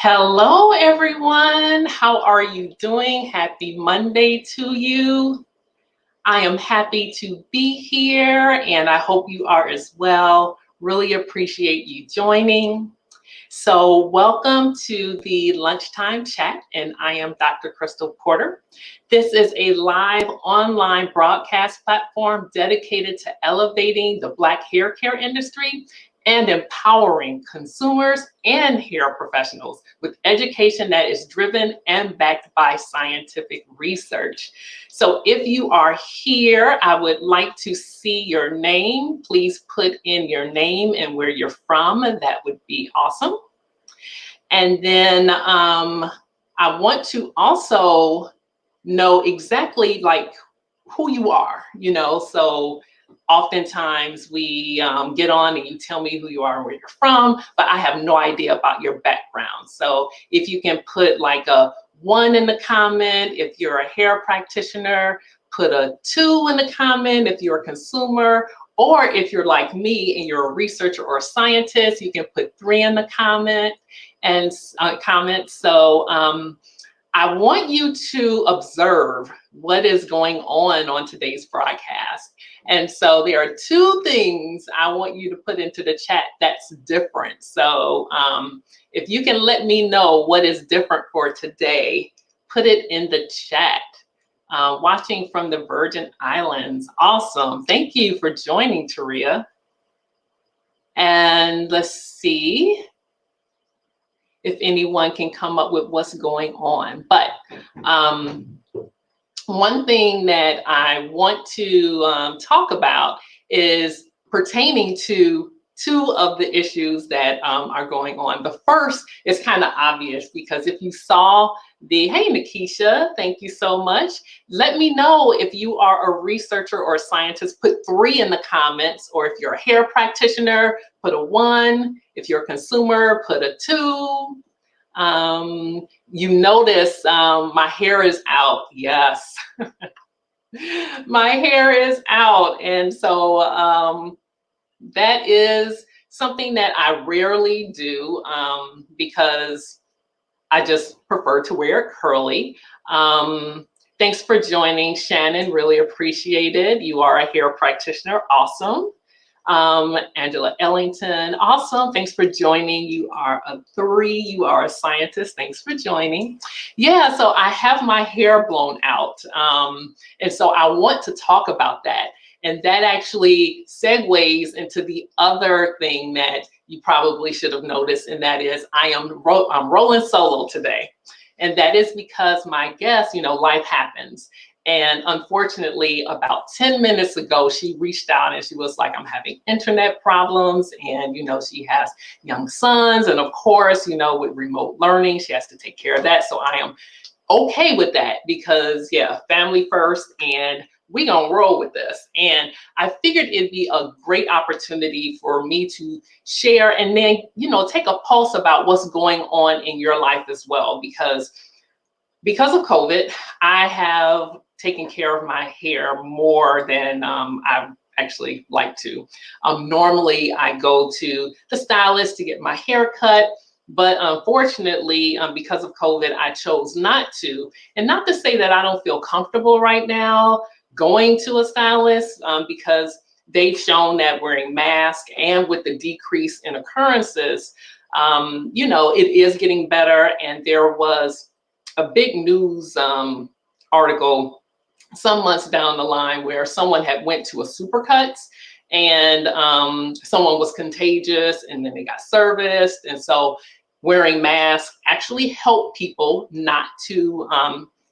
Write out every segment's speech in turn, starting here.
Hello, everyone. How are you doing? Happy Monday to you. I am happy to be here and I hope you are as well. Really appreciate you joining. So, welcome to the lunchtime chat, and I am Dr. Crystal Porter. This is a live online broadcast platform dedicated to elevating the Black hair care industry and empowering consumers and hair professionals with education that is driven and backed by scientific research. So if you are here, I would like to see your name. Please put in your name and where you're from. That would be awesome. And then I want to also know exactly like who you are, so oftentimes we get on and you tell me who you are and where you're from, but I have no idea about your background. So if you can put like a 1 in the comment if you're a hair practitioner, put a 2 in the comment if you're a consumer, or if you're like me and you're a researcher or a scientist, you can put 3 in the comment and comment. So I want you to observe what is going on today's broadcast. And so there are 2 things I want you to put into the chat that's different. So if you can let me know what is different for today, put it in the chat. Watching from the Virgin Islands. Awesome. Thank you for joining, Taria. And let's see if anyone can come up with what's going on. But one thing that I want to talk about is pertaining to 2 of the issues that are going on. The first is kind of obvious because if you saw hey Nikisha, thank you so much. Let me know if you are a researcher or a scientist, put 3 in the comments, or if you're a hair practitioner, put a 1. If you're a consumer, put a 2. You notice my hair is out. Yes, my hair is out. And so that is something that I rarely do because I just prefer to wear it curly. Thanks for joining, Shannon. Really appreciate it. You are a hair practitioner. Awesome. Angela Ellington, awesome. Thanks for joining. You are a 3. You are a scientist. Thanks for joining. Yeah, so I have my hair blown out. And so I want to talk about that. And that actually segues into the other thing that you probably should have noticed, and that is I'm rolling solo today. And that is because my guest, life happens. And unfortunately, about 10 minutes ago, she reached out and she was like, I'm having internet problems. And, she has young sons. And of course, with remote learning, she has to take care of that. So I am okay with that because, yeah, family first. And we gonna roll with this. And I figured it'd be a great opportunity for me to share and then, take a pulse about what's going on in your life as well. Because of COVID, I have taken care of my hair more than I actually like to. Normally, I go to the stylist to get my hair cut. But unfortunately, because of COVID, I chose not to. And not to say that I don't feel comfortable right now going to a stylist because they've shown that wearing masks and with the decrease in occurrences, it is getting better. And there was a big news article some months down the line where someone had went to a Supercuts and someone was contagious and then they got serviced. And so wearing masks actually helped people not to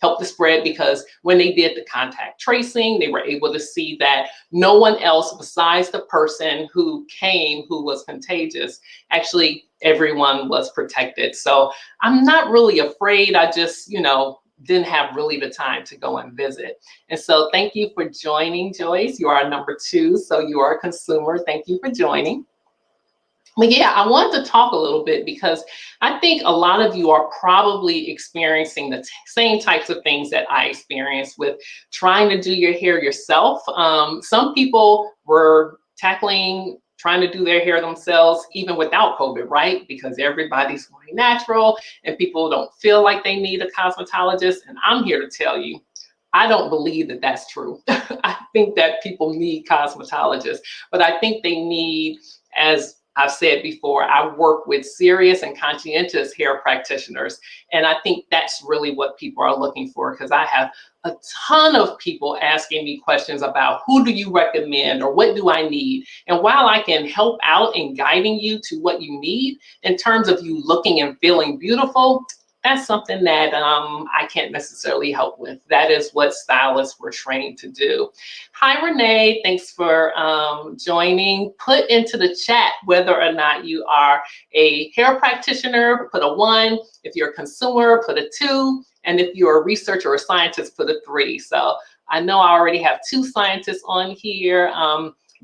help the spread, because when they did the contact tracing, they were able to see that no one else besides the person who came who was contagious, actually everyone was protected. So I'm not really afraid. I just, didn't have really the time to go and visit. And so thank you for joining, Joyce. You are number 2, so you are a consumer. Thank you for joining. But yeah, I wanted to talk a little bit because I think a lot of you are probably experiencing the same types of things that I experienced with trying to do your hair yourself. Some people were tackling trying to do their hair themselves, even without COVID, right? Because everybody's going natural and people don't feel like they need a cosmetologist. And I'm here to tell you, I don't believe that that's true. I think that people need cosmetologists, but I think they need, as I've said before, I work with serious and conscientious hair practitioners. And I think that's really what people are looking for, because I have a ton of people asking me questions about who do you recommend or what do I need? And while I can help out in guiding you to what you need in terms of you looking and feeling beautiful, that's something that I can't necessarily help with. That is what stylists were trained to do. Hi, Renee. Thanks for joining. Put into the chat whether or not you are a hair practitioner, put a 1. If you're a consumer, put a 2. And if you're a researcher or scientist, put a 3. So I know I already have 2 scientists on here.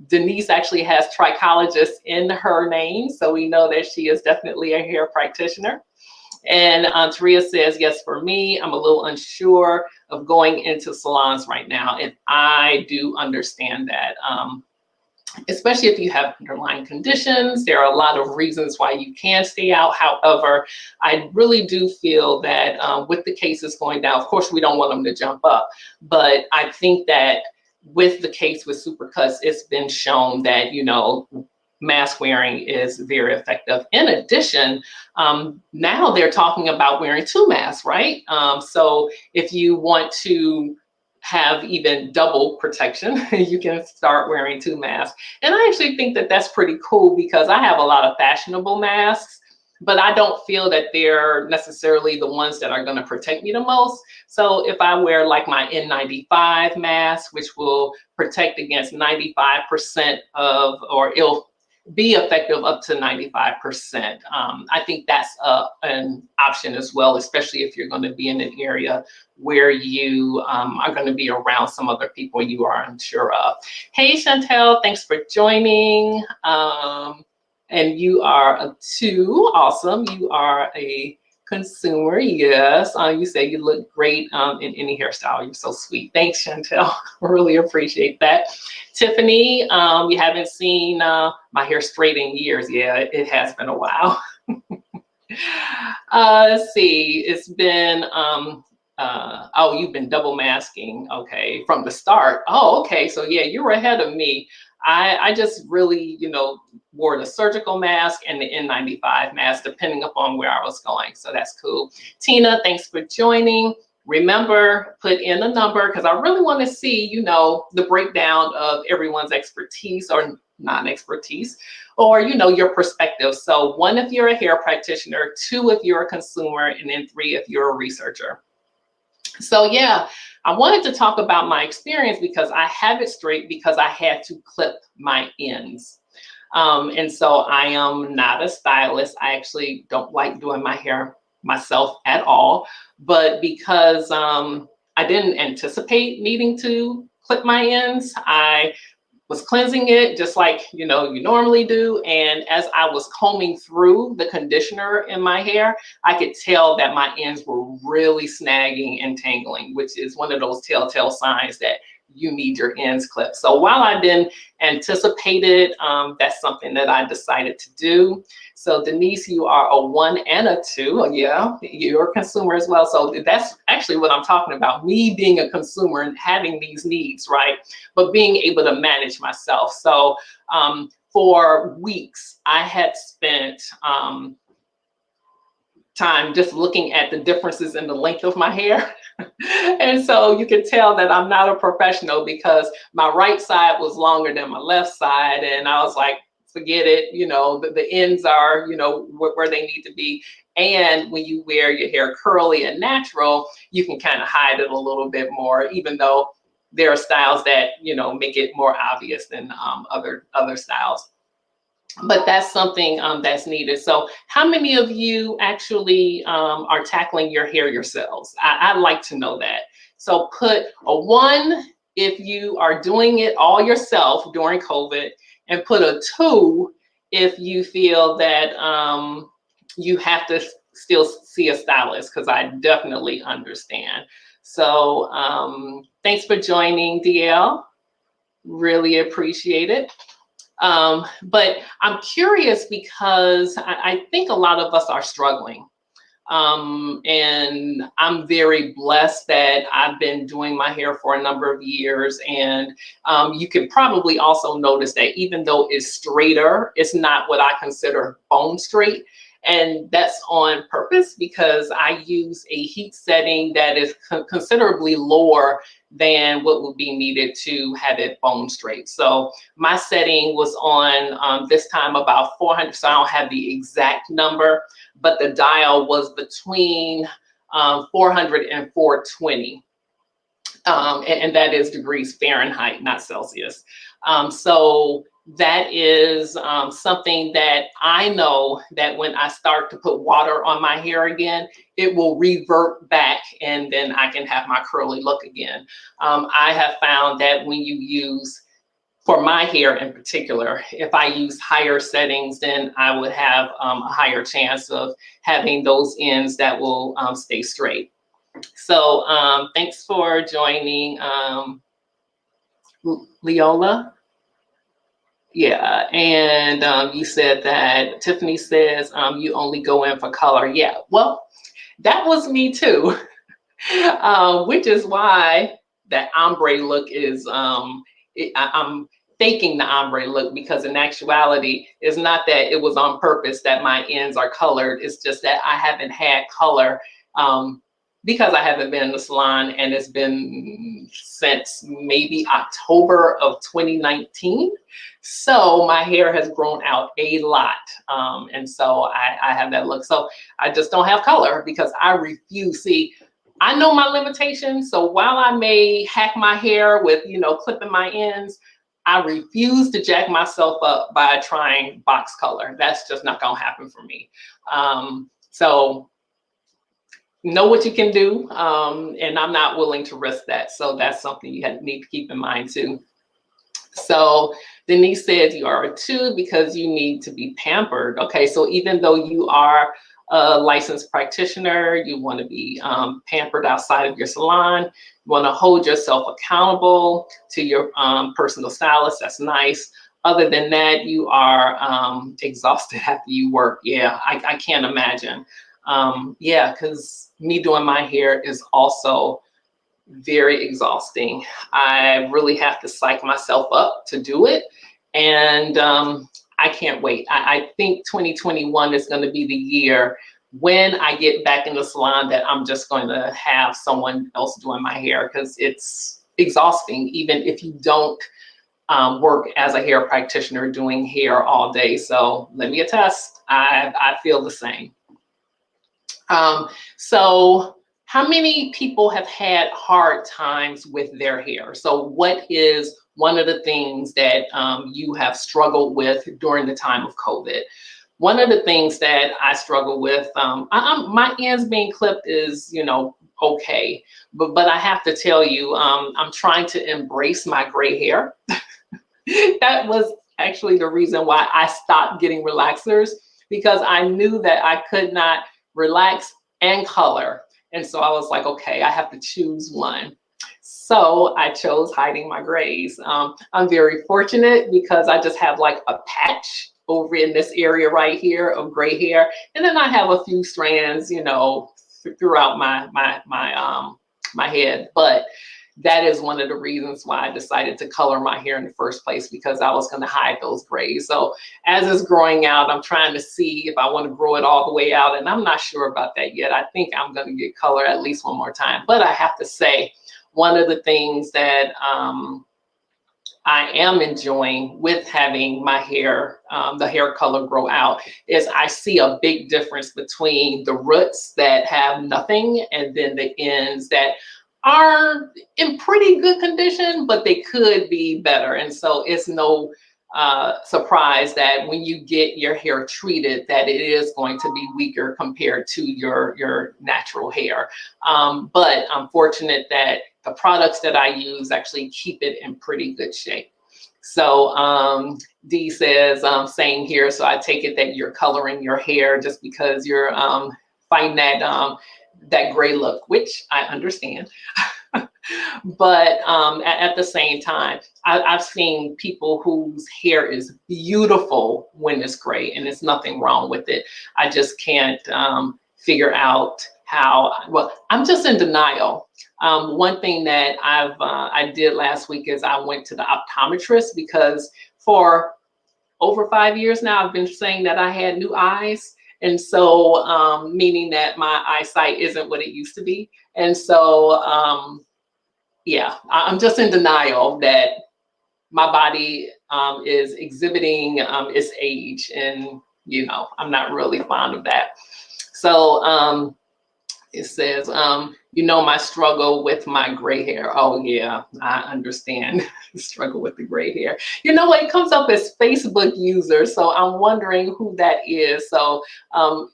Denise actually has trichologist in her name, so we know that she is definitely a hair practitioner. And Taria says, yes, for me, I'm a little unsure of going into salons right now. And I do understand that, especially if you have underlying conditions. There are a lot of reasons why you can stay out. However, I really do feel that with the cases going down, of course, we don't want them to jump up. But I think that with the case with Supercuts, it's been shown that, you know, mask wearing is very effective. In addition, now they're talking about wearing 2 masks, right? So if you want to have even double protection, you can start wearing 2 masks. And I actually think that that's pretty cool, because I have a lot of fashionable masks, but I don't feel that they're necessarily the ones that are going to protect me the most. So if I wear like my N95 mask, which will protect against 95% of, or it'll be effective up to 95%. I think that's an option as well, especially if you're going to be in an area where you are going to be around some other people you are unsure of. Hey, Chantel, thanks for joining. And you are a 2. Awesome. You are a consumer. Yes. You say you look great in any hairstyle. You're so sweet. Thanks, Chantel. Really appreciate that. Tiffany, you haven't seen my hair straight in years. Yeah, it has been a while. Let's see. It's been, oh, you've been double masking. Okay, from the start. Oh, okay. So yeah, you were ahead of me. I just really, you know, wore the surgical mask and the N95 mask, depending upon where I was going. So that's cool. Tina, thanks for joining. Remember, put in a number, because I really want to see, you know, the breakdown of everyone's expertise or non-expertise, or, you know, your perspective. So 1 if you're a hair practitioner, 2 if you're a consumer, and then 3 if you're a researcher. So yeah, I wanted to talk about my experience because I have it straight because I had to clip my ends. And so I am not a stylist. I actually don't like doing my hair myself at all. But because I didn't anticipate needing to clip my ends, I was cleansing it just like, you know, you normally do. And as I was combing through the conditioner in my hair, I could tell that my ends were really snagging and tangling, which is one of those telltale signs that you need your ends clipped. So while I didn't anticipate it, that's something that I decided to do. So Denise, you are a 1 and a 2. Yeah, you're a consumer as well. So that's actually what I'm talking about, me being a consumer and having these needs, right? But being able to manage myself. So for weeks, I had spent time just looking at the differences in the length of my hair. And so you can tell that I'm not a professional, because my right side was longer than my left side. And I was like, forget it, you know, the ends are, you know, where they need to be. And when you wear your hair curly and natural, you can kind of hide it a little bit more, even though there are styles that, you know, make it more obvious than other styles. But that's something that's needed. So how many of you actually are tackling your hair yourselves? I'd like to know that. So put a 1 if you are doing it all yourself during COVID, and put a 2 if you feel that you have to still see a stylist, because I definitely understand. So thanks for joining, DL. Really appreciate it. But I'm curious because I think a lot of us are struggling. And I'm very blessed that I've been doing my hair for a number of years. And you can probably also notice that even though it's straighter, it's not what I consider bone straight. And that's on purpose because I use a heat setting that is considerably lower than what would be needed to have it bone straight. So my setting was on this time about 400, so I don't have the exact number, but the dial was between 400 and 420. And that is degrees Fahrenheit, not Celsius. So that is something that I know that when I start to put water on my hair again, it will revert back and then I can have my curly look again. I have found that when you use, for my hair in particular, if I use higher settings, then I would have a higher chance of having those ends that will stay straight. So thanks for joining, Leola. Yeah, and you said that Tiffany says you only go in for color. Yeah, well, that was me too, which is why that ombre look is, I'm faking the ombre look because in actuality, it's not that it was on purpose that my ends are colored. It's just that I haven't had color because I haven't been in the salon, and it's been since maybe October of 2019. So my hair has grown out a lot. And so I have that look. So I just don't have color because I refuse. See, I know my limitations. So while I may hack my hair with, you know, clipping my ends, I refuse to jack myself up by trying box color. That's just not gonna happen for me. So know what you can do, and I'm not willing to risk that. So that's something you need to keep in mind too. So Denise says you are a 2 because you need to be pampered. Okay, so even though you are a licensed practitioner, you want to be pampered outside of your salon. You want to hold yourself accountable to your personal stylist. That's nice. Other than that, you are exhausted after you work. Yeah, I can't imagine. Yeah, because me doing my hair is also very exhausting. I really have to psych myself up to do it. And I can't wait. I think 2021 is going to be the year when I get back in the salon that I'm just going to have someone else doing my hair because it's exhausting, even if you don't work as a hair practitioner doing hair all day. So let me attest, I feel the same. So how many people have had hard times with their hair? So what is one of the things that you have struggled with during the time of COVID? One of the things that I struggle with, my ends being clipped is, you know, okay. But I have to tell you, I'm trying to embrace my gray hair. That was actually the reason why I stopped getting relaxers, because I knew that I could not relax and color. And so I was like, okay, I have to choose one. So I chose hiding my grays. I'm very fortunate because I just have like a patch over in this area right here of gray hair. And then I have a few strands, you know, throughout my head. But that is one of the reasons why I decided to color my hair in the first place, because I was going to hide those grays. So as it's growing out, I'm trying to see if I want to grow it all the way out. And I'm not sure about that yet. I think I'm going to get color at least one more time. But I have to say, one of the things that I am enjoying with having my hair, the hair color grow out, is I see a big difference between the roots that have nothing and then the ends that are in pretty good condition, but they could be better. And so it's no surprise that when you get your hair treated, that it is going to be weaker compared to your natural hair. But I'm fortunate that the products that I use actually keep it in pretty good shape. So Dee says, same here. So I take it that you're coloring your hair just because you're fighting that gray look, which I understand. But at the same time, I've seen people whose hair is beautiful when it's gray, and there's nothing wrong with it. I just can't figure out how. Well, I'm just in denial. One thing that I did last week is I went to the optometrist because for over 5 years now, I've been saying that I had new eyes. And so, meaning that my eyesight isn't what it used to be. And so, yeah, I'm just in denial that my body is exhibiting its age. And, you know, I'm not really fond of that. So, it says, you know, my struggle with my gray hair. Oh yeah, I understand the struggle with the gray hair. You know what, it comes up as Facebook user, so I'm wondering who that is. So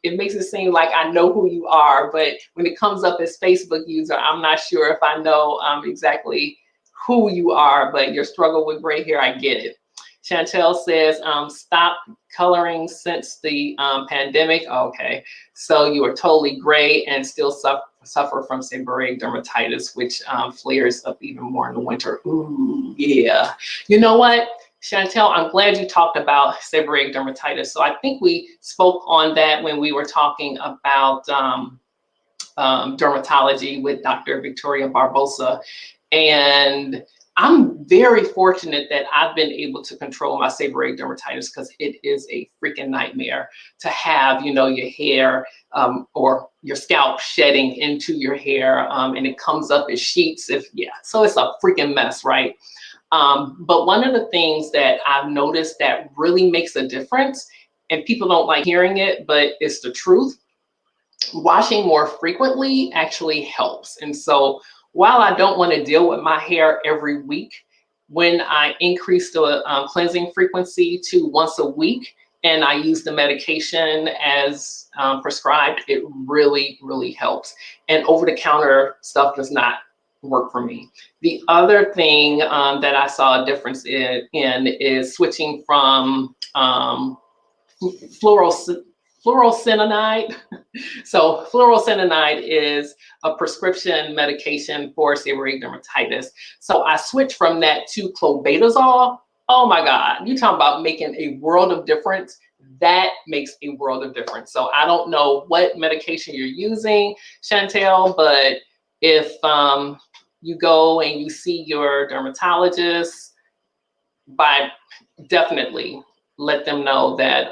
it makes it seem like I know who you are, but when it comes up as Facebook user, I'm not sure if I know exactly who you are, but your struggle with gray hair, I get it. Chantel says, stop coloring since the pandemic. Okay, so you are totally gray and still suffer from seborrheic dermatitis, which flares up even more in the winter. Ooh, yeah. You know what, Chantel, I'm glad you talked about seborrheic dermatitis. So I think we spoke on that when we were talking about dermatology with Dr. Victoria Barbosa. And I'm very fortunate that I've been able to control my seborrheic dermatitis because it is a freaking nightmare to have, you know, your hair or your scalp shedding into your hair and it comes up as sheets. So it's a freaking mess, right? But one of the things that I've noticed that really makes a difference, and people don't like hearing it, but it's the truth, washing more frequently actually helps. And so while I don't want to deal with my hair every week, when I increase the cleansing frequency to once a week and I use the medication as prescribed, it really, really helps. And over-the-counter stuff does not work for me. The other thing that I saw a difference in is switching from fluorocinamide. So fluorocinamide is a prescription medication for seborrheic dermatitis. So I switched from that to clobetasol. Oh my God, you talking about making a world of difference. That makes a world of difference. So I don't know what medication you're using, Chantel, but if you go and you see your dermatologist, definitely let them know that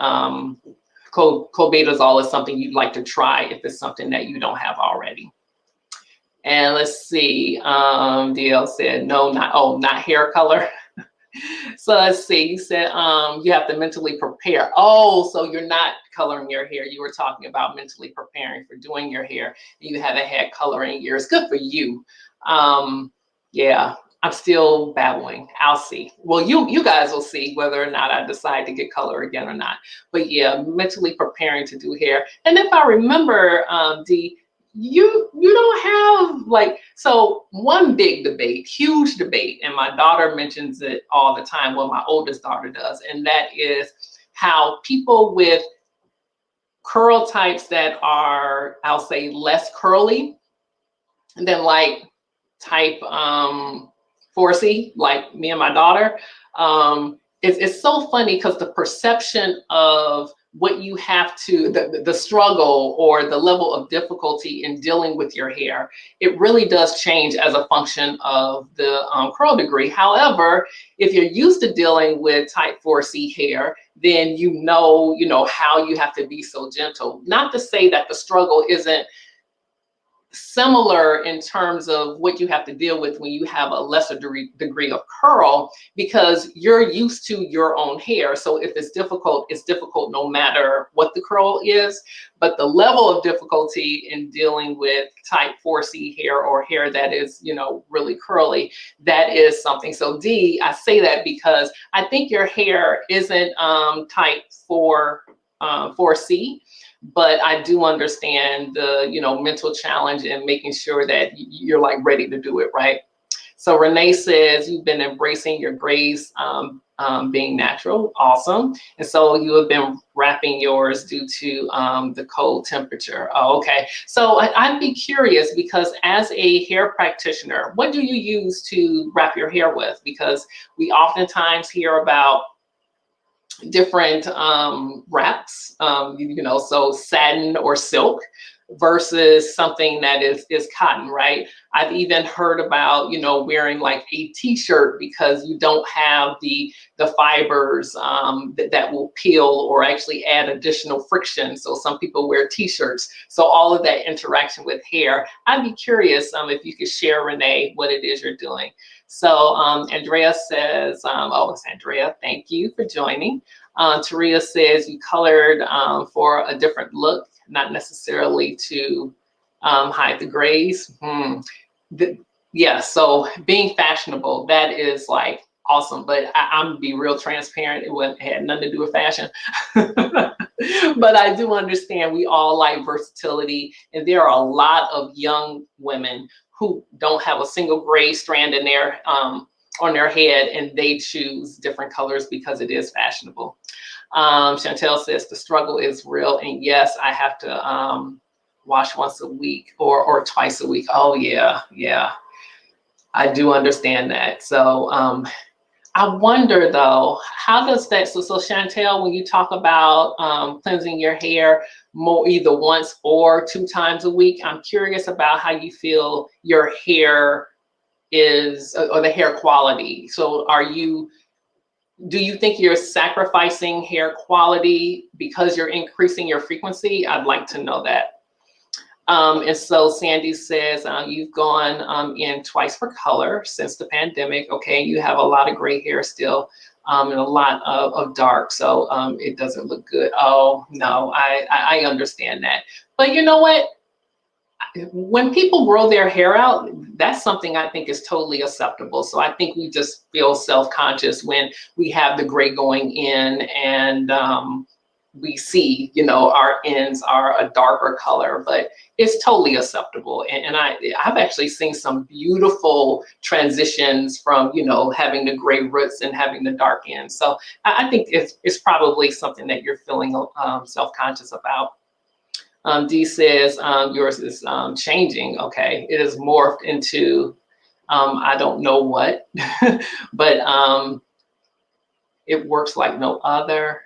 clobetasol is something you'd like to try if it's something that you don't have already. And let's see, DL said, no, not hair color. So let's see, you said you have to mentally prepare. Oh, so you're not coloring your hair. You were talking about mentally preparing for doing your hair. You haven't had color in years. Good for you. Yeah, I'm still battling. I'll see. Well, you guys will see whether or not I decide to get color again or not. But yeah, mentally preparing to do hair. And if I remember, Dee, you don't have like, so one big debate, huge debate, and my daughter mentions it all the time. Well, my oldest daughter does, and that is how people with curl types that are, I'll say, less curly than like type 4C, like me and my daughter. It's so funny because the perception of what you have to, the struggle or the level of difficulty in dealing with your hair, it really does change as a function of the curl degree. However, if you're used to dealing with type 4C hair, then you know how you have to be so gentle. Not to say that the struggle isn't similar in terms of what you have to deal with when you have a lesser degree of curl, because you're used to your own hair. So if it's difficult no matter what the curl is. But the level of difficulty in dealing with type 4C hair or hair that is, really curly, that is something. So Dee, I say that because I think your hair isn't type 4C. But I do understand the, mental challenge and making sure that you're like ready to do it, right? So Renee says, you've been embracing your grays being natural. Awesome. And so you have been wrapping yours due to the cold temperature. Oh, okay. So I'd be curious, because as a hair practitioner, what do you use to wrap your hair with? Because we oftentimes hear about different wraps, so satin or silk versus something that is cotton, right? I've even heard about, wearing like a t-shirt because you don't have the fibers that will peel or actually add additional friction. So some people wear t-shirts. So all of that interaction with hair. I'd be curious if you could share, Renee, what it is you're doing. So Andrea says, oh, it's Andrea, thank you for joining. Taria says you colored for a different look, not necessarily to hide the grays. Yeah, so being fashionable, that is like awesome, but I'm gonna be real transparent. It had nothing to do with fashion. But I do understand we all like versatility, and there are a lot of young women who don't have a single gray strand in their on their head, and they choose different colors because it is fashionable. Chantel says the struggle is real, and yes, I have to wash once a week or twice a week. Oh yeah, I do understand that. So I wonder though, how does that, so Chantel, when you talk about cleansing your hair more either once or 2 times a week, I'm curious about how you feel your hair is, or the hair quality. So do you think you're sacrificing hair quality because you're increasing your frequency? I'd like to know that. And so Sandy says, you've gone in twice for color since the pandemic. Okay, you have a lot of gray hair still and a lot of dark, so it doesn't look good. Oh, no, I understand that. But you know what? When people grow their hair out, that's something I think is totally acceptable. So I think we just feel self-conscious when we have the gray going in and we see, our ends are a darker color, but it's totally acceptable. And I've actually seen some beautiful transitions from, having the gray roots and having the dark ends. So I think it's probably something that you're feeling self-conscious about. Dee says yours is changing. Okay, it is morphed into I don't know what, but it works like no other.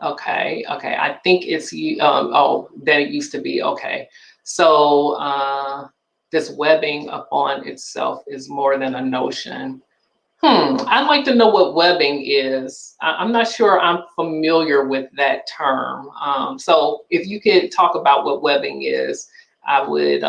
Okay, I think it's oh, that it used to be. Okay, so this webbing upon itself is more than a notion. I'd like to know what webbing is. I'm not sure I'm familiar with that term. So if you could talk about what webbing is, I would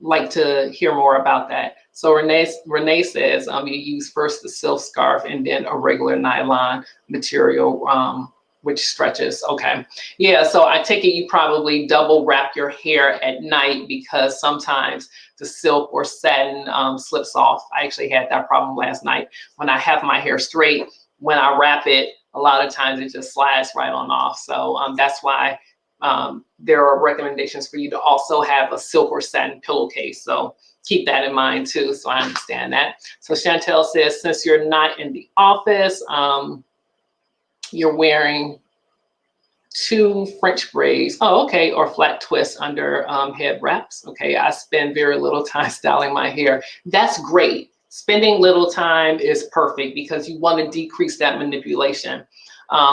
like to hear more about that. So Renee says you use first the silk scarf and then a regular nylon material, which stretches. Okay. Yeah, so I take it you probably double wrap your hair at night because sometimes the silk or satin slips off. I actually had that problem last night. When I have my hair straight, when I wrap it, a lot of times it just slides right on off. So that's why there are recommendations for you to also have a silk or satin pillowcase. So keep that in mind too, so I understand that. So Chantel says, since you're not in the office, you're wearing 2 French braids. Oh, okay, or flat twists under head wraps. Okay, I spend very little time styling my hair. That's great. Spending little time is perfect because you want to decrease that manipulation.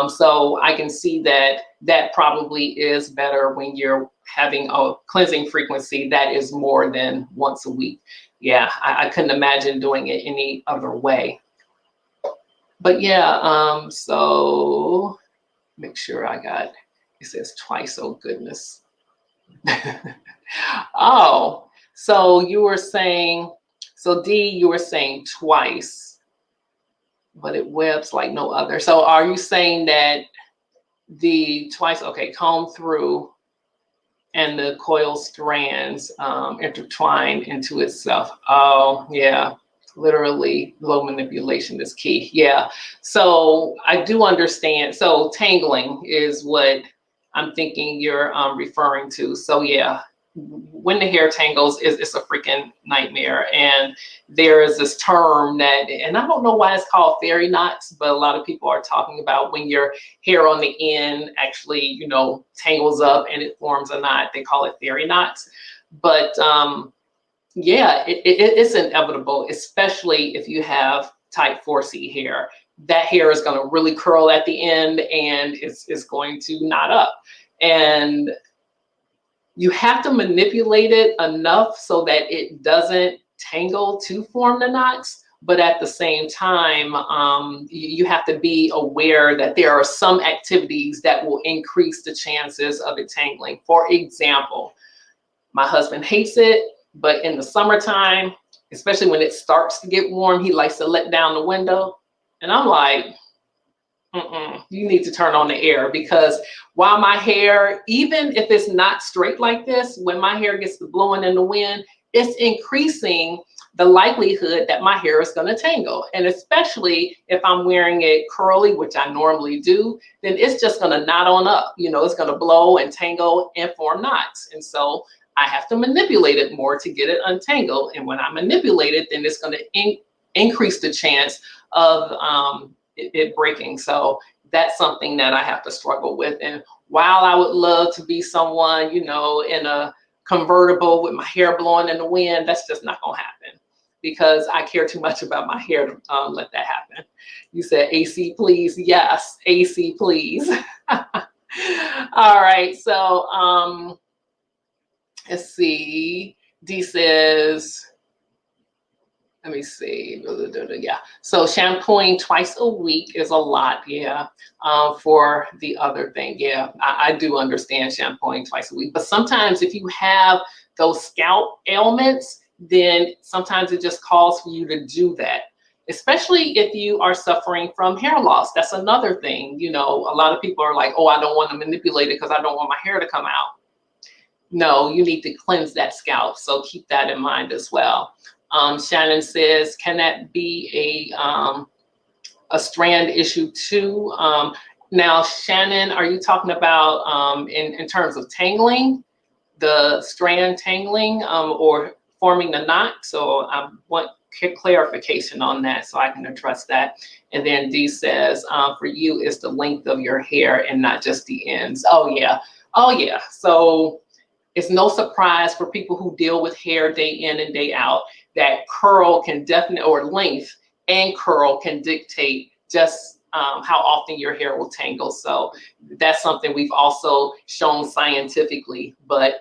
So I can see that probably is better when you're having a cleansing frequency that is more than once a week. Yeah, I couldn't imagine doing it any other way. But yeah, so make sure I got, it says twice, oh goodness. Oh, so you were saying, so D, you were saying twice, but it webs like no other. So are you saying that the twice, okay, comb through and the coil strands intertwine into itself? Oh, yeah. Literally, low manipulation is key. Yeah, so I do understand. So tangling is what I'm thinking you're referring to. So yeah, when the hair tangles, it's a freaking nightmare. And there is this term that, and I don't know why it's called fairy knots, but a lot of people are talking about when your hair on the end actually, you know, tangles up and it forms a knot. They call it fairy knots. But yeah, it's inevitable, especially if you have type 4C hair. That hair is going to really curl at the end and it's going to knot up. And you have to manipulate it enough so that it doesn't tangle to form the knots. But at the same time, you have to be aware that there are some activities that will increase the chances of it tangling. For example, my husband hates it, but in the summertime, especially when it starts to get warm, he likes to let down the window. And I'm like, you need to turn on the air, because while my hair, even if it's not straight like this, when my hair gets to blowing in the wind, it's increasing the likelihood that my hair is going to tangle. And especially if I'm wearing it curly, which I normally do, then it's just going to knot on up. You know, it's going to blow and tangle and form knots. And so I have to manipulate it more to get it untangled. And when I manipulate it, then it's going to increase the chance of it breaking. So that's something that I have to struggle with. And while I would love to be someone, you know, in a convertible with my hair blowing in the wind, that's just not going to happen, because I care too much about my hair to let that happen. You said AC, please. Yes, AC, please. All right. So let's see. D says, let me see. Yeah. So shampooing twice a week is a lot. Yeah. For the other thing. Yeah. I do understand shampooing twice a week. But sometimes if you have those scalp ailments, then sometimes it just calls for you to do that. Especially if you are suffering from hair loss. That's another thing. You know, a lot of people are like, oh, I don't want to manipulate it because I don't want my hair to come out. No, you need to cleanse that scalp. So keep that in mind as well. Shannon says, can that be a strand issue too? Now, Shannon, are you talking about in terms of tangling, the strand tangling, or forming the knot? So I want clarification on that so I can address that. And then D says, for you, it's the length of your hair and not just the ends. Oh yeah. Oh yeah. So it's no surprise for people who deal with hair day in and day out that curl can definitely, or length and curl can dictate just how often your hair will tangle. So that's something we've also shown scientifically, but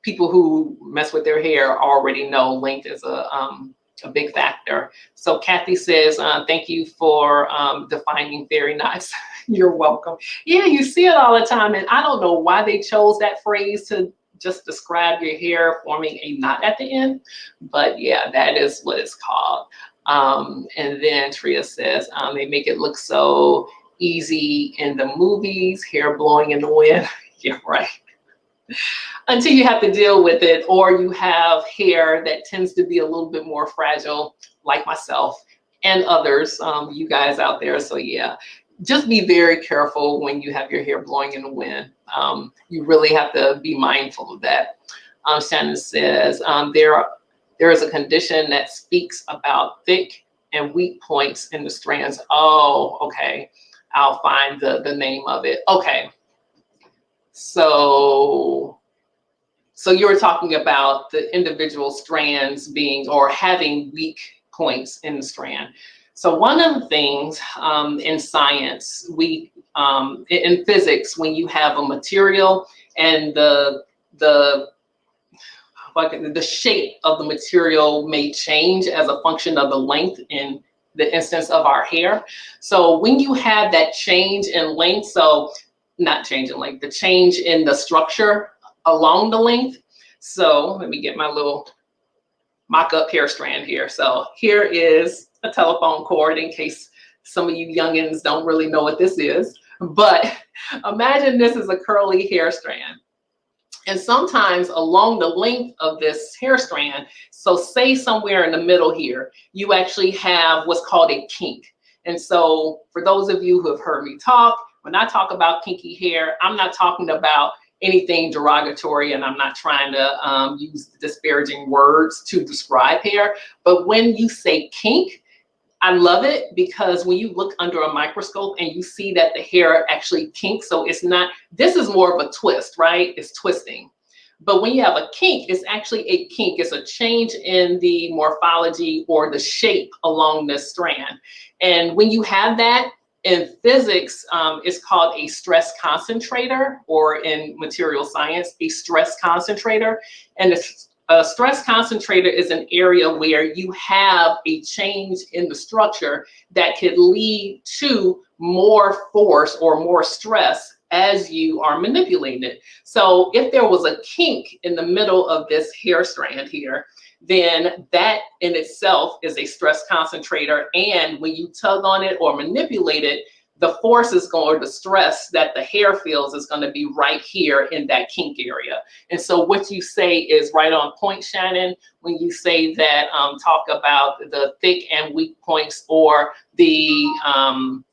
people who mess with their hair already know length is a big factor. So Kathy says, thank you for defining fairy knots. You're welcome. Yeah, you see it all the time. And I don't know why they chose that phrase to just describe your hair forming a knot at the end. But yeah, that is what it's called. And then Tria says, they make it look so easy in the movies, hair blowing in the wind. Yeah, right. Until you have to deal with it, or you have hair that tends to be a little bit more fragile, like myself and others, you guys out there. So yeah, just be very careful when you have your hair blowing in the wind. You really have to be mindful of that. Shannon says, there is a condition that speaks about thick and weak points in the strands. Oh, okay. I'll find the name of it. Okay. So you were talking about the individual strands being or having weak points in the strand. So one of the things in science, in physics, when you have a material and the shape of the material may change as a function of the length in the instance of our hair. So when you have that change in length, so not change in length, the change in the structure along the length. So let me get my little mock-up hair strand here. So here is a telephone cord in case some of you youngins don't really know what this is. But imagine this is a curly hair strand. And sometimes along the length of this hair strand, so say somewhere in the middle here, you actually have what's called a kink. And so for those of you who have heard me talk, when I talk about kinky hair, I'm not talking about anything derogatory, and I'm not trying to use disparaging words to describe hair, but when you say kink, I love it, because when you look under a microscope and you see that the hair actually kinks, so it's not, this is more of a twist, right? It's twisting. But when you have a kink, it's actually a kink. It's a change in the morphology or the shape along the strand. And when you have that, in physics, it's called a stress concentrator, or in material science, a stress concentrator. And a stress concentrator is an area where you have a change in the structure that could lead to more force or more stress as you are manipulating it. So if there was a kink in the middle of this hair strand here, then that in itself is a stress concentrator. And when you tug on it or manipulate it, the force is going, or the stress that the hair feels is going to be right here in that kink area. And so what you say is right on point, Shannon, when you say that, talk about the thick and weak points, or the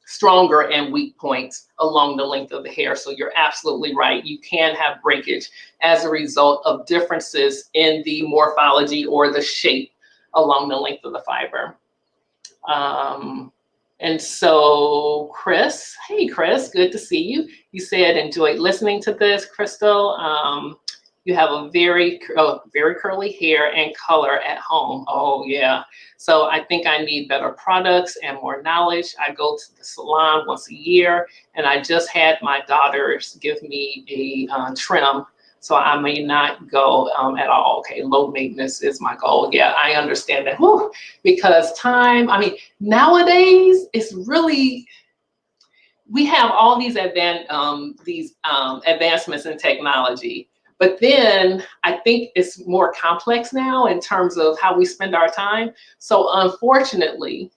stronger and weak points along the length of the hair. So you're absolutely right. You can have breakage as a result of differences in the morphology or the shape along the length of the fiber. And so Chris, hey Chris, good to see you. You said enjoyed listening to this, Crystal. You have a very curly hair and color at home. Oh yeah. So I think I need better products and more knowledge. I go to the salon once a year, and I just had my daughters give me a trim, so I may not go at all. Okay, low maintenance is my goal. Yeah, I understand that. Whew, because time, I mean, nowadays it's really, we have all these advancements in technology, but then I think it's more complex now in terms of how we spend our time. So unfortunately,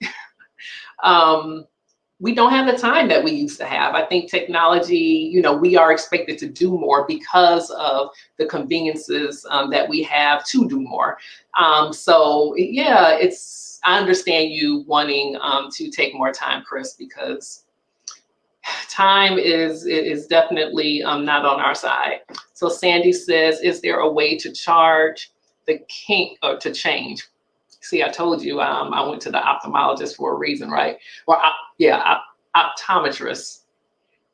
we don't have the time that we used to have. I think technology, you know, we are expected to do more because of the conveniences that we have to do more. So yeah, I understand you wanting to take more time, Chris, because time is definitely not on our side. So Sandy says, is there a way to charge the kink, or to change? See, I told you I went to the ophthalmologist for a reason, right? Or optometrist.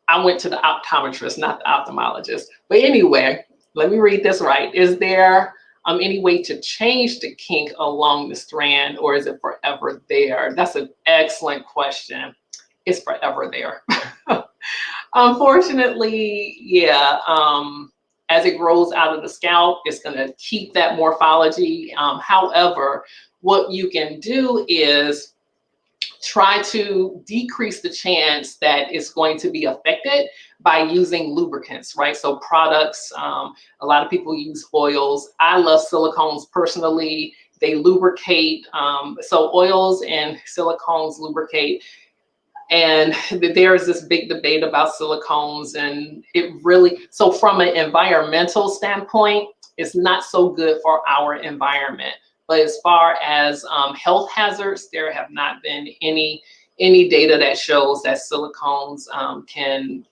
I went to the optometrist, not the ophthalmologist. But anyway, let me read this right. Is there any way to change the kink along the strand, or is it forever there? That's an excellent question. It's forever there. Unfortunately, yeah. As it grows out of the scalp, it's going to keep that morphology. However, what you can do is try to decrease the chance that it's going to be affected by using lubricants, right? So products, a lot of people use oils. I love silicones personally. They lubricate. So oils and silicones lubricate. And there is this big debate about silicones, and it really, so from an environmental standpoint, it's not so good for our environment. But as far as health hazards, there have not been any data that shows that silicones can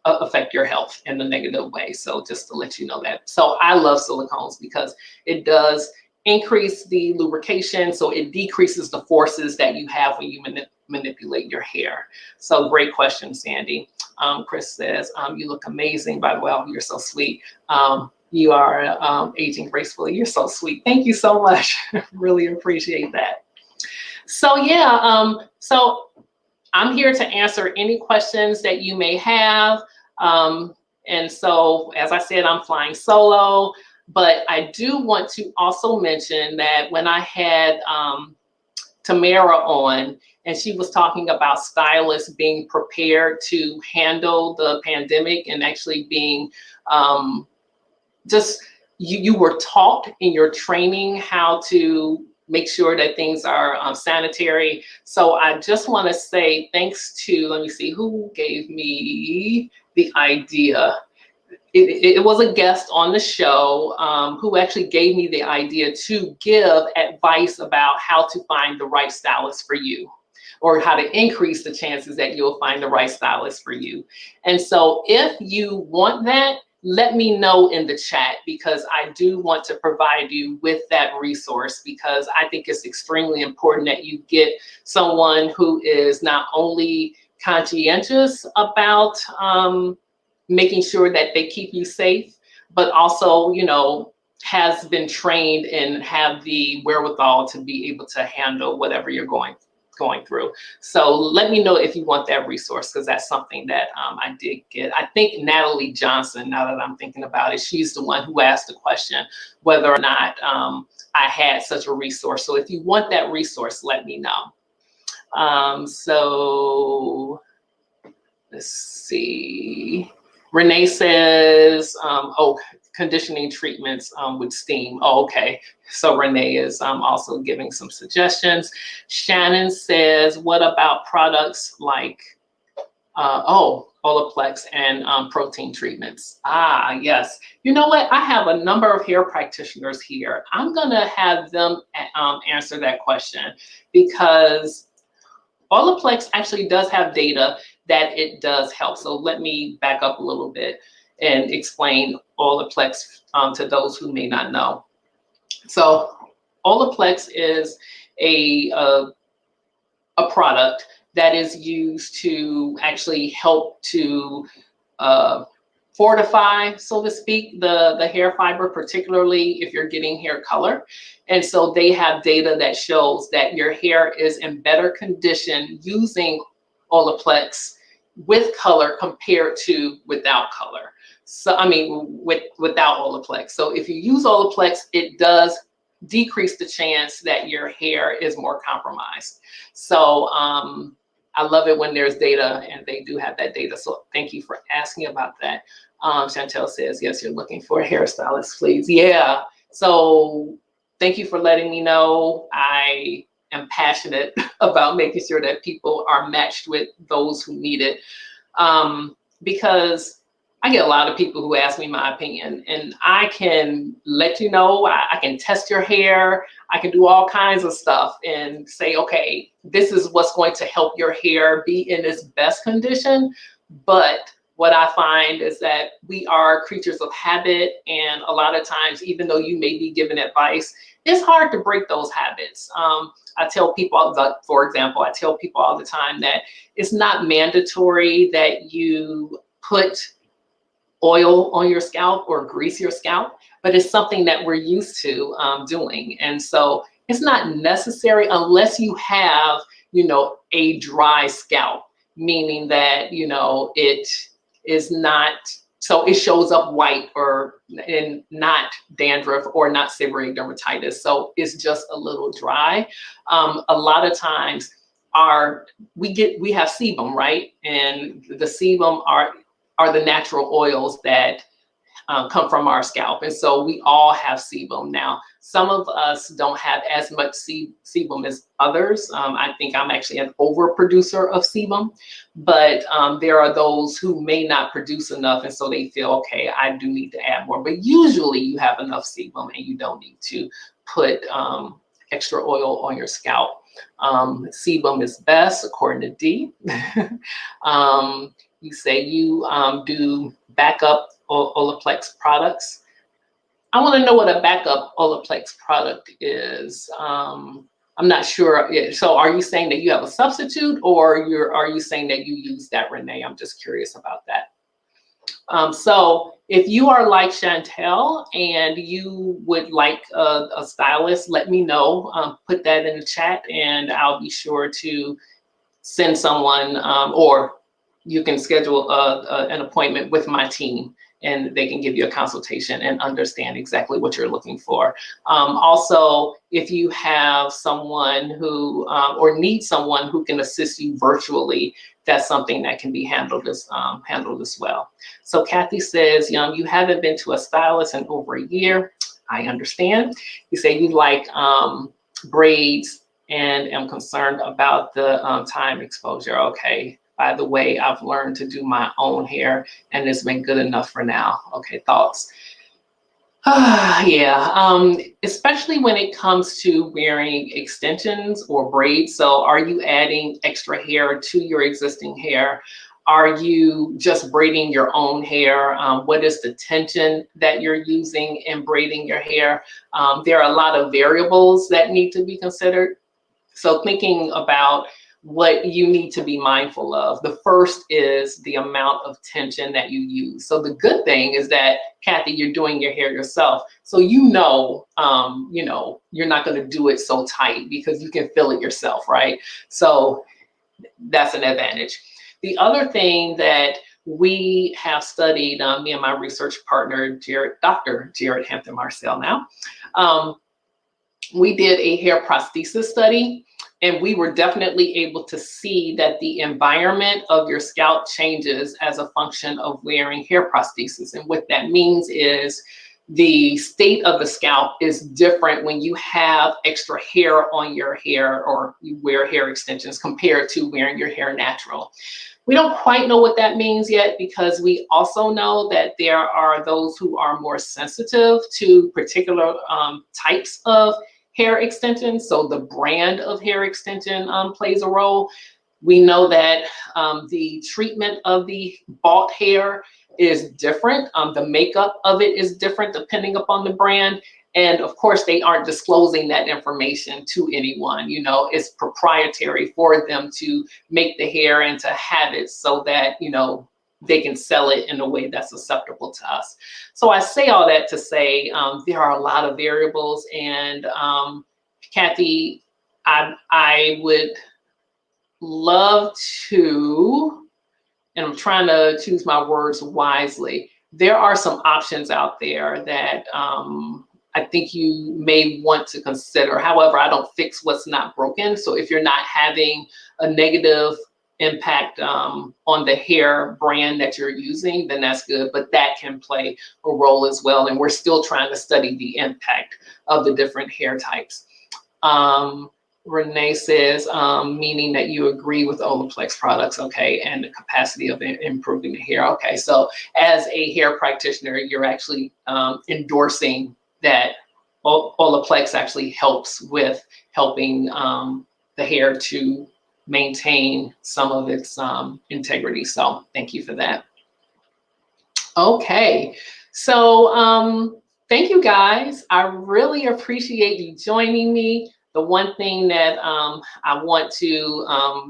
affect your health in a negative way. So just to let you know that. So I love silicones because it does increase the lubrication, so it decreases the forces that you have when you manipulate your hair. So great question, Sandy. Chris says, you look amazing, by the way. You're so sweet. You are aging gracefully. You're so sweet. Thank you so much. Really appreciate that. So yeah, so I'm here to answer any questions that you may have. And so, as I said, I'm flying solo, but I do want to also mention that when I had Tamara on, and she was talking about stylists being prepared to handle the pandemic and actually being just, you were taught in your training how to make sure that things are sanitary. So I just want to say thanks to, let me see, who gave me the idea. It was a guest on the show who actually gave me the idea to give advice about how to find the right stylist for you, or how to increase the chances that you'll find the right stylist for you. And so if you want that, let me know in the chat, because I do want to provide you with that resource, because I think it's extremely important that you get someone who is not only conscientious about making sure that they keep you safe, but also, you know, has been trained and have the wherewithal to be able to handle whatever you're going through. So let me know if you want that resource, because that's something that I did get. I think Natalie Johnson, now that I'm thinking about it, she's the one who asked the question whether or not I had such a resource. So if you want that resource, let me know. So let's see. Renee says, oh, conditioning treatments with steam. Oh, okay. So Renee is also giving some suggestions. Shannon says, what about products like, Olaplex and protein treatments? Ah, yes. You know what? I have a number of hair practitioners here. I'm going to have them answer that question, because Olaplex actually does have data that it does help. So let me back up a little bit and explain Olaplex to those who may not know. So Olaplex is a product that is used to actually help to fortify, so to speak, the hair fiber, particularly if you're getting hair color. And so they have data that shows that your hair is in better condition using Olaplex with color compared to without color. So, I mean, without Olaplex. So if you use Olaplex, it does decrease the chance that your hair is more compromised. So I love it when there's data, and they do have that data. So thank you for asking about that. Chantel says, yes, you're looking for a hairstylist, please. Yeah. So thank you for letting me know. I am passionate about making sure that people are matched with those who need it. Because I get a lot of people who ask me my opinion, and I can let you know, I can test your hair, I can do all kinds of stuff and say, okay, this is what's going to help your hair be in its best condition. But what I find is that we are creatures of habit, and a lot of times, even though you may be given advice, it's hard to break those habits. I tell people, for example, I tell people all the time that it's not mandatory that you put oil on your scalp or grease your scalp, but it's something that we're used to doing. And so it's not necessary unless you have, you know, a dry scalp, meaning that, you know, it is not, so it shows up white or in not dandruff or not seborrheic dermatitis. So it's just a little dry. A lot of times we have sebum, right? And the sebum are the natural oils that come from our scalp. And so we all have sebum. Now, some of us don't have as much sebum as others. I think I'm actually an overproducer of sebum, but there are those who may not produce enough, and so they feel, okay, I do need to add more. But usually you have enough sebum and you don't need to put extra oil on your scalp. Sebum is best, according to D. You say you do backup Olaplex products. I want to know what a backup Olaplex product is. I'm not sure. So are you saying that you have a substitute, or are you saying that you use that, Renee? I'm just curious about that. So if you are like Chantel and you would like a stylist, let me know. Put that in the chat and I'll be sure to send someone, or you can schedule an appointment with my team, and they can give you a consultation and understand exactly what you're looking for. Also, if you have someone who, or need someone who can assist you virtually, that's something that can be handled as well. So Kathy says, you haven't been to a stylist in over a year. I understand. You say you like braids and am concerned about the time exposure. Okay. By the way, I've learned to do my own hair and it's been good enough for now. Okay, thoughts? Yeah, especially when it comes to wearing extensions or braids. So are you adding extra hair to your existing hair? Are you just braiding your own hair? What is the tension that you're using in braiding your hair? There are a lot of variables that need to be considered. So thinking about what you need to be mindful of. The first is the amount of tension that you use. So the good thing is that, Kathy, you're doing your hair yourself. So you know, you're not going to do it so tight because you can feel it yourself, right? So that's an advantage. The other thing that we have studied, me and my research partner, Dr. Jared Hampton Marcel now, we did a hair prosthesis study, and we were definitely able to see that the environment of your scalp changes as a function of wearing hair prosthesis. And what that means is the state of the scalp is different when you have extra hair on your hair or you wear hair extensions compared to wearing your hair natural. We don't quite know what that means yet, because we also know that there are those who are more sensitive to particular types of hair extensions. So the brand of hair extension plays a role. We know that the treatment of the bought hair is different. The makeup of it is different depending upon the brand. And of course, they aren't disclosing that information to anyone. You know, it's proprietary for them to make the hair and to have it so that, you know, they can sell it in a way that's acceptable to us. So I say all that to say there are a lot of variables. And Kathy, I would love to, and I'm trying to choose my words wisely, there are some options out there that I think you may want to consider. However, I don't fix what's not broken. So if you're not having a negative impact on the hair brand that you're using, then that's good, but that can play a role as well. And we're still trying to study the impact of the different hair types. Renee says, meaning that you agree with Olaplex products, okay, and the capacity of improving the hair. Okay, so as a hair practitioner, you're actually endorsing that Olaplex actually helps with helping the hair to maintain some of its integrity. So thank you for that. Okay, so thank you guys. I really appreciate you joining me. The one thing that I want to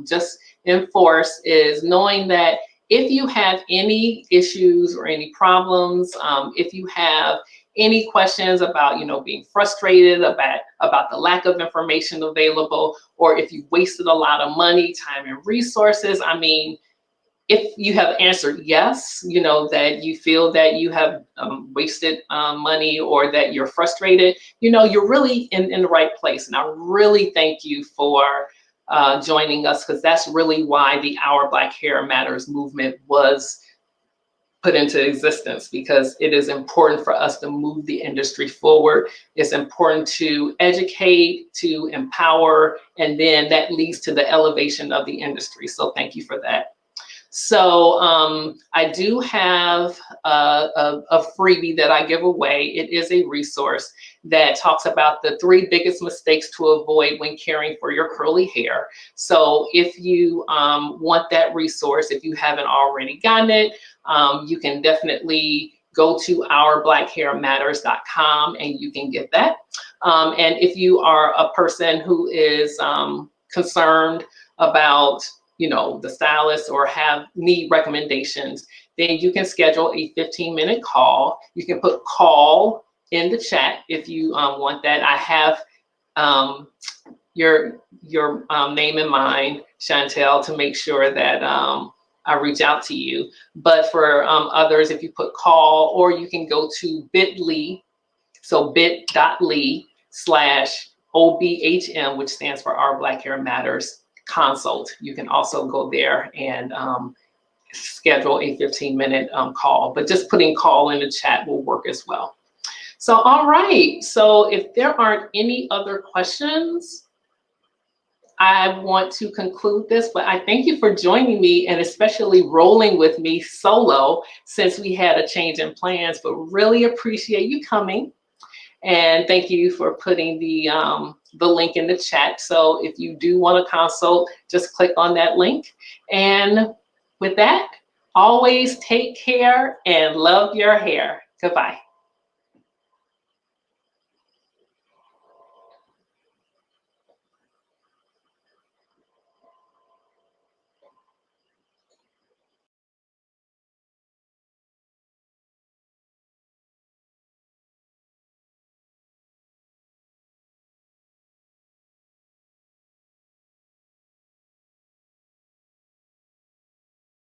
just enforce is knowing that if you have any issues or any problems, if you have any questions about, you know, being frustrated about the lack of information available, or if you've wasted a lot of money, time, and resources, I mean, if you have answered yes, you know, that you feel that you have wasted money or that you're frustrated, you know, you're really in the right place. And I really thank you for joining us, because that's really why the Our Black Hair Matters movement was put into existence, because it is important for us to move the industry forward. It's important to educate, to empower, and then that leads to the elevation of the industry. So thank you for that. So I do have a freebie that I give away. It is a resource that talks about the 3 biggest mistakes to avoid when caring for your curly hair. So if you want that resource, if you haven't already gotten it, you can definitely go to ourblackhairmatters.com and you can get that. And if you are a person who is concerned about, you know, the stylist or need recommendations, then you can schedule a 15-minute call. You can put call in the chat if you want that. I have your name in mind, Chantel, to make sure that I reach out to you. But for others, if you put call, or you can go to bit.ly, so bit.ly/OBHM, which stands for Our Black Hair Matters consult. You can also go there and schedule a 15-minute call, but just putting call in the chat will work as well. So, all right. So if there aren't any other questions, I want to conclude this, but I thank you for joining me, and especially rolling with me solo since we had a change in plans, but really appreciate you coming. And thank you for putting the link in the chat. So if you do want to consult, just click on that link. And With that, always take care and love your hair. Goodbye.